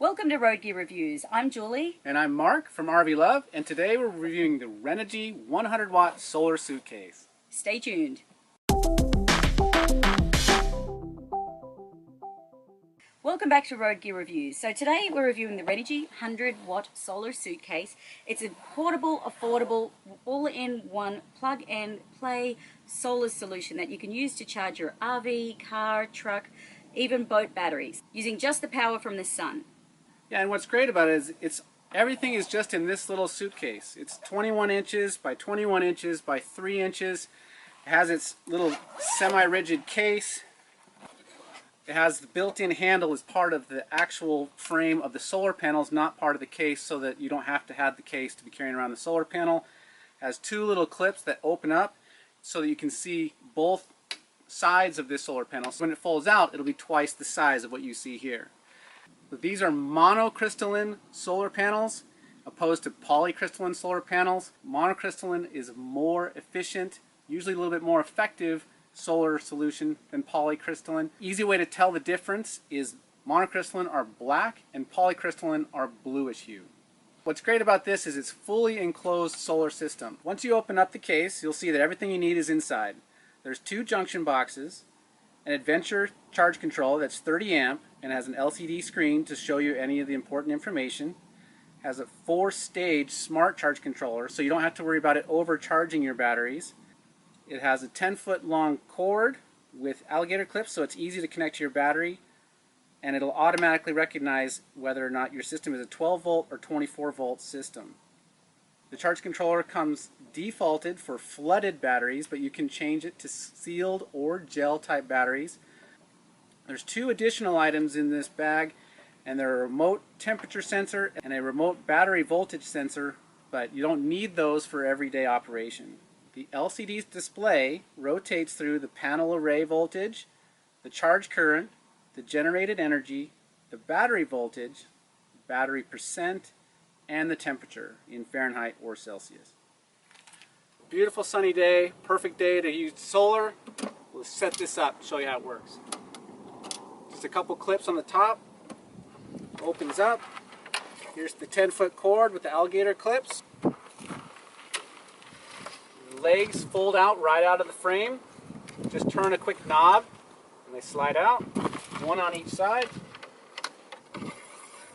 Welcome to Road Gear Reviews. I'm Julie. And I'm Mark from RV Love, and today we're reviewing the Renogy 100 watt solar suitcase. Stay tuned. Welcome back to Road Gear Reviews. So today we're reviewing the Renogy 100 watt solar suitcase. It's a portable, affordable, all-in-one plug and play solar solution that you can use to charge your RV, car, truck, even boat batteries, using just the power from the sun. Yeah, and what's great about it is everything is just in this little suitcase. It's 21 inches by 21 inches by 3 inches. It has its little semi-rigid case. It has the built-in handle as part of the actual frame of the solar panels, not part of the case, so that you don't have to have the case to be carrying around the solar panel. It has two little clips that open up so that you can see both sides of this solar panel. So when it folds out, it'll be twice the size of what you see here. But these are monocrystalline solar panels opposed to polycrystalline solar panels. Monocrystalline is more efficient, usually a little bit more effective solar solution than polycrystalline. Easy way to tell the difference is monocrystalline are black and polycrystalline are bluish hue. What's great about this is it's fully enclosed solar system. Once you open up the case, you'll see that everything you need is inside. There's two junction boxes, an Adventure charge control that's 30 amp and has an LCD screen to show you any of the important information. Has a 4-stage smart charge controller, so you don't have to worry about it overcharging your batteries. It has a 10-foot long cord with alligator clips, so it's easy to connect to your battery, and it'll automatically recognize whether or not your system is a 12 volt or 24 volt system. The charge controller comes defaulted for flooded batteries, but you can change it to sealed or gel type batteries. There's two additional items in this bag, and they're a remote temperature sensor and a remote battery voltage sensor, but you don't need those for everyday operation. The LCD display rotates through the panel array voltage, the charge current, the generated energy, the battery voltage, battery percent, and the temperature in Fahrenheit or Celsius. Beautiful sunny day, perfect day to use solar. We'll set this up, show you how it works. Just a couple clips on the top, opens up. Here's the 10-foot cord with the alligator clips. The legs fold out right out of the frame. Just turn a quick knob and they slide out, one on each side.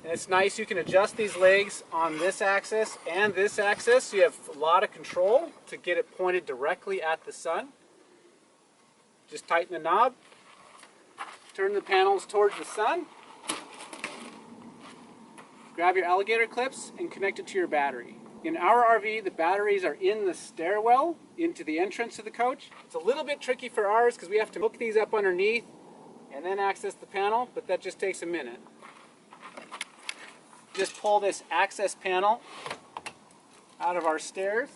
And it's nice, you can adjust these legs on this axis and this axis, so you have a lot of control to get it pointed directly at the sun. Just tighten the knob, turn the panels towards the sun, grab your alligator clips and connect it to your battery. In our RV, the batteries are in the stairwell into the entrance of the coach. It's a little bit tricky for ours because we have to hook these up underneath and then access the panel, but that just takes a minute. Just pull this access panel out of our stairs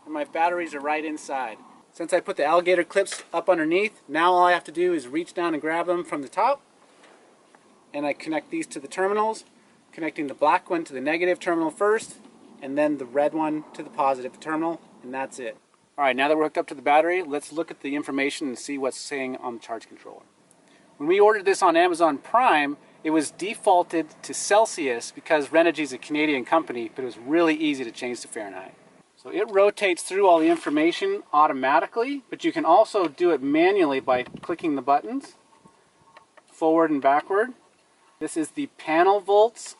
and my batteries are right inside. Since I put the alligator clips up underneath, now all I have to do is reach down and grab them from the top, and I connect these to the terminals, connecting the black one to the negative terminal first and then the red one to the positive terminal, and that's it. Alright, now that we're hooked up to the battery, let's look at the information and see what's saying on the charge controller. When we ordered this on Amazon Prime, it was defaulted to Celsius because Renogy is a Canadian company, but it was really easy to change to Fahrenheit. So it rotates through all the information automatically, but you can also do it manually by clicking the buttons, forward and backward. This is the panel volts.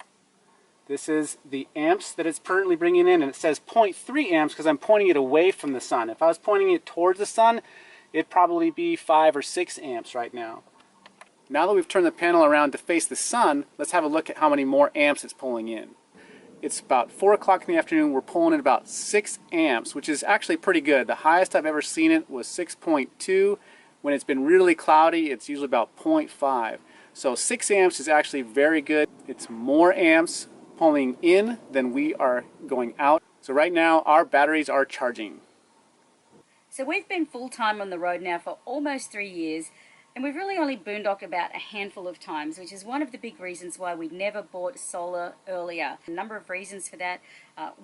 This is the amps that it's currently bringing in, and it says 0.3 amps because I'm pointing it away from the sun. If I was pointing it towards the sun, it'd probably be 5 or 6 amps right now. Now that we've turned the panel around to face the sun, let's have a look at how many more amps it's pulling in. It's about 4 o'clock in the afternoon. We're pulling in about 6 amps, which is actually pretty good. The highest I've ever seen it was 6.2. When it's been really cloudy, it's usually about 0.5. So 6 amps is actually very good. It's more amps pulling in than we are going out. So right now, our batteries are charging. So we've been full-time on the road now for almost 3 years, and we've really only boondocked about a handful of times, which is one of the big reasons why we never bought solar earlier. A number of reasons for that.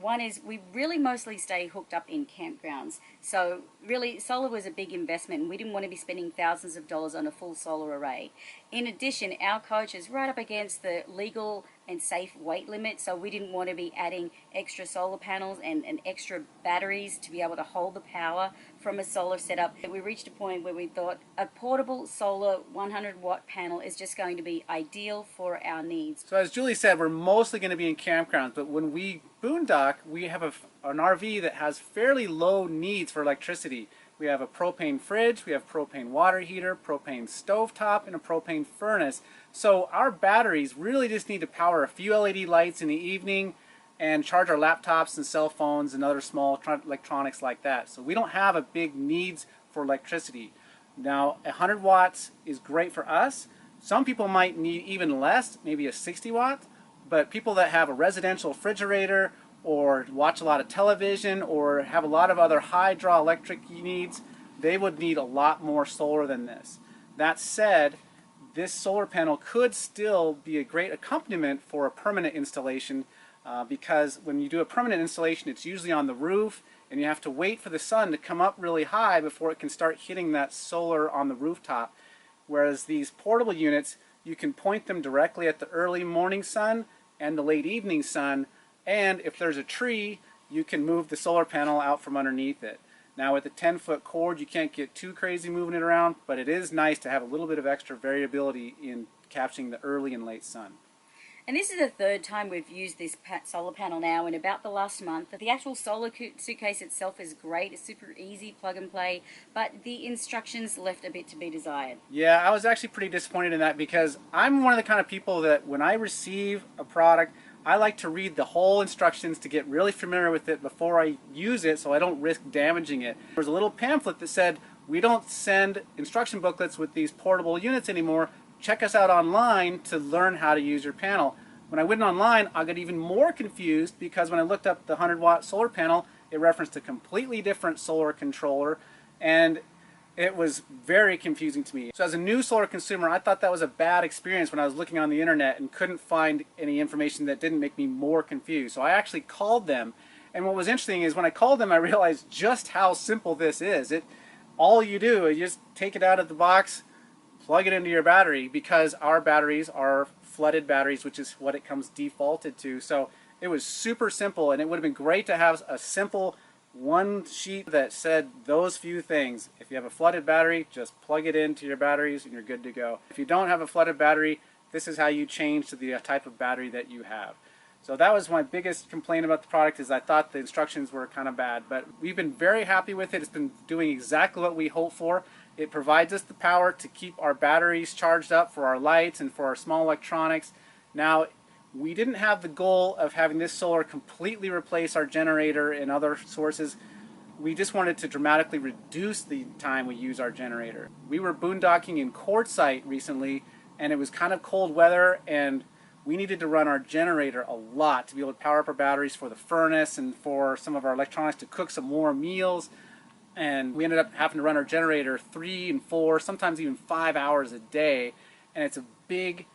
One is we really mostly stay hooked up in campgrounds. So really solar was a big investment and we didn't want to be spending thousands of dollars on a full solar array. In addition, our coach is right up against the legal and safe weight limit, so we didn't want to be adding extra solar panels and extra batteries to be able to hold the power from a solar setup. We reached a point where we thought a portable solar 100-watt panel is just going to be ideal for our needs. So as Julie said, we're mostly going to be in campgrounds, but when we boondock, we have an RV that has fairly low needs for electricity. We have a propane fridge, we have propane water heater, propane stovetop, and a propane furnace. So our batteries really just need to power a few LED lights in the evening and charge our laptops and cell phones and other small electronics like that. So we don't have a big needs for electricity. Now 100 watts is great for us. Some people might need even less, maybe a 60 watt, but people that have a residential refrigerator or watch a lot of television or have a lot of other high draw electric needs, they would need a lot more solar than this. That said, this solar panel could still be a great accompaniment for a permanent installation because when you do a permanent installation, it's usually on the roof and you have to wait for the sun to come up really high before it can start hitting that solar on the rooftop. Whereas these portable units, you can point them directly at the early morning sun and the late evening sun, and if there's a tree, you can move the solar panel out from underneath it. Now with a 10-foot cord, you can't get too crazy moving it around, but it is nice to have a little bit of extra variability in capturing the early and late sun. And this is the third time we've used this solar panel now in about the last month. The actual solar suitcase itself is great. It's super easy, plug and play, but the instructions left a bit to be desired. Yeah, I was actually pretty disappointed in that because I'm one of the kind of people that when I receive a product, I like to read the whole instructions to get really familiar with it before I use it so I don't risk damaging it. There was a little pamphlet that said, we don't send instruction booklets with these portable units anymore. Check us out online to learn how to use your panel. When I went online, I got even more confused because when I looked up the 100-watt solar panel, it referenced a completely different solar controller, and it was very confusing to me. So as a new solar consumer, I thought that was a bad experience when I was looking on the internet and couldn't find any information that didn't make me more confused. So I actually called them, and what was interesting is when I called them, I realized just how simple this is. All you do is just take it out of the box, plug it into your battery, because our batteries are flooded batteries, which is what it comes defaulted to. So it was super simple, and it would have been great to have a simple one sheet that said those few things. If you have a flooded battery, just plug it into your batteries and you're good to go. If you don't have a flooded battery, this is how you change to the type of battery that you have. So that was my biggest complaint about the product, is I thought the instructions were kind of bad, but we've been very happy with it. It's been doing exactly what we hoped for. It provides us the power to keep our batteries charged up for our lights and for our small electronics. Now, we didn't have the goal of having this solar completely replace our generator and other sources. We just wanted to dramatically reduce the time we use our generator. We were boondocking in Quartzsite recently, and it was kind of cold weather, and we needed to run our generator a lot to be able to power up our batteries for the furnace and for some of our electronics to cook some warm meals. And we ended up having to run our generator 3 and 4, sometimes even 5 hours a day. And it's a big,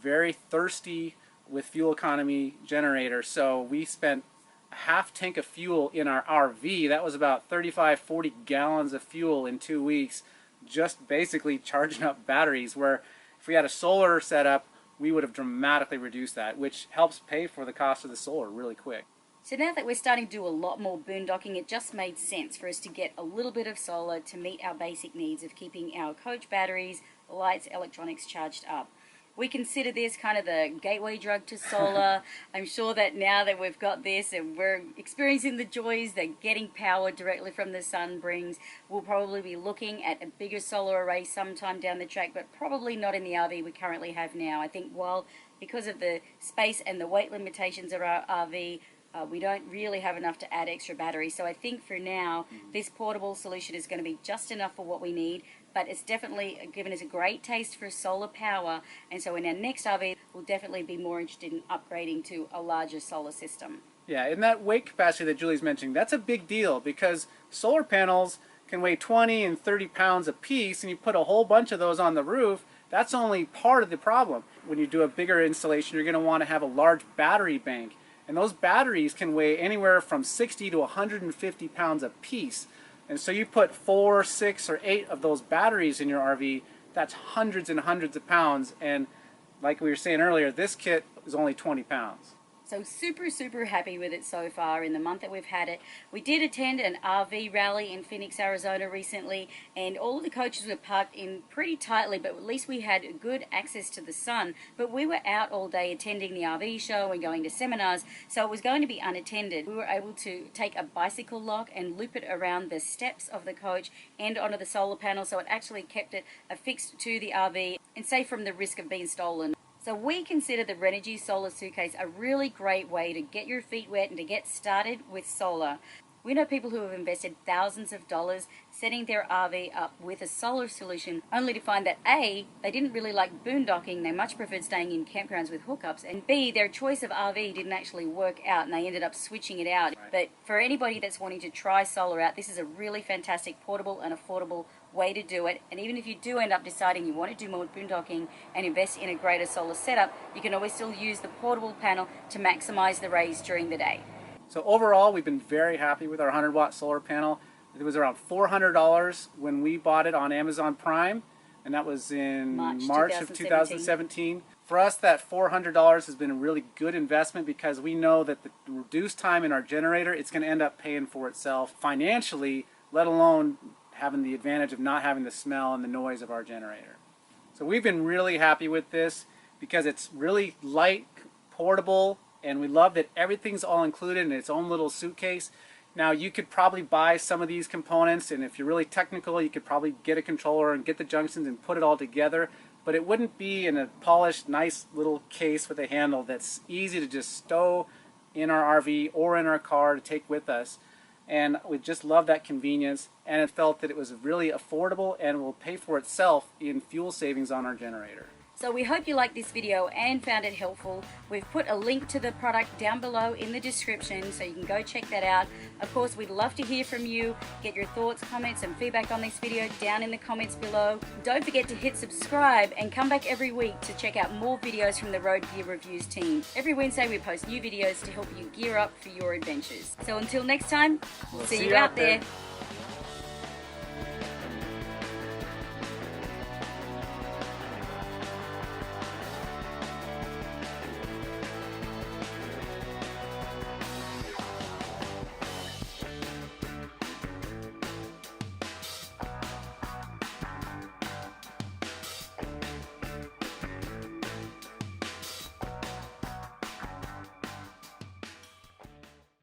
very thirsty with fuel economy generator. So we spent a half tank of fuel in our RV. That was about 35-40 gallons of fuel in 2 weeks, just basically charging up batteries, where if we had a solar setup, we would have dramatically reduced that, which helps pay for the cost of the solar really quick. So now that we're starting to do a lot more boondocking, it just made sense for us to get a little bit of solar to meet our basic needs of keeping our coach batteries, lights, electronics charged up. We consider this kind of the gateway drug to solar. I'm sure that now that we've got this and we're experiencing the joys that getting power directly from the sun brings, we'll probably be looking at a bigger solar array sometime down the track, but probably not in the RV we currently have now. I think because of the space and the weight limitations of our RV, we don't really have enough to add extra batteries. So I think for now, this portable solution is going to be just enough for what we need, but it's definitely given us a great taste for solar power, and so in our next RV, we'll definitely be more interested in upgrading to a larger solar system. Yeah, and that weight capacity that Julie's mentioning, that's a big deal because solar panels can weigh 20 and 30 pounds a piece, and you put a whole bunch of those on the roof, that's only part of the problem. When you do a bigger installation, you're going to want to have a large battery bank. And those batteries can weigh anywhere from 60 to 150 pounds a piece. And so you put 4, 6, or 8 of those batteries in your RV, that's hundreds and hundreds of pounds. And like we were saying earlier, this kit is only 20 pounds. So super happy with it so far in the month that we've had it. We did attend an RV rally in Phoenix, Arizona recently, and all of the coaches were parked in pretty tightly, but at least we had good access to the sun. But we were out all day attending the RV show and going to seminars, so it was going to be unattended. We were able to take a bicycle lock and loop it around the steps of the coach and onto the solar panel, so it actually kept it affixed to the RV and safe from the risk of being stolen. So we consider the Renogy Solar Suitcase a really great way to get your feet wet and to get started with solar. We know people who have invested thousands of dollars setting their RV up with a solar solution, only to find that A, they didn't really like boondocking, they much preferred staying in campgrounds with hookups, and B, their choice of RV didn't actually work out and they ended up switching it out. But for anybody that's wanting to try solar out, this is a really fantastic portable and affordable way to do it. And even if you do end up deciding you want to do more boondocking and invest in a greater solar setup, you can always still use the portable panel to maximize the rays during the day. So overall, we've been very happy with our 100-watt solar panel. It was around $400 when we bought it on Amazon Prime, and that was in March of 2017. For us, that $400 has been a really good investment because we know that the reduced time in our generator, it's going to end up paying for itself financially, let alone having the advantage of not having the smell and the noise of our generator. So we've been really happy with this because it's really light, portable, and we love that everything's all included in its own little suitcase. Now you could probably buy some of these components, and if you're really technical, you could probably get a controller and get the junctions and put it all together, but it wouldn't be in a polished, nice little case with a handle that's easy to just stow in our RV or in our car to take with us. And we just love that convenience, and it felt that it was really affordable and will pay for itself in fuel savings on our generator. So we hope you liked this video and found it helpful. We've put a link to the product down below in the description, so you can go check that out. Of course, we'd love to hear from you. Get your thoughts, comments, and feedback on this video down in the comments below. Don't forget to hit subscribe and come back every week to check out more videos from the Road Gear Reviews team. Every Wednesday we post new videos to help you gear up for your adventures. So until next time, we'll see you out there.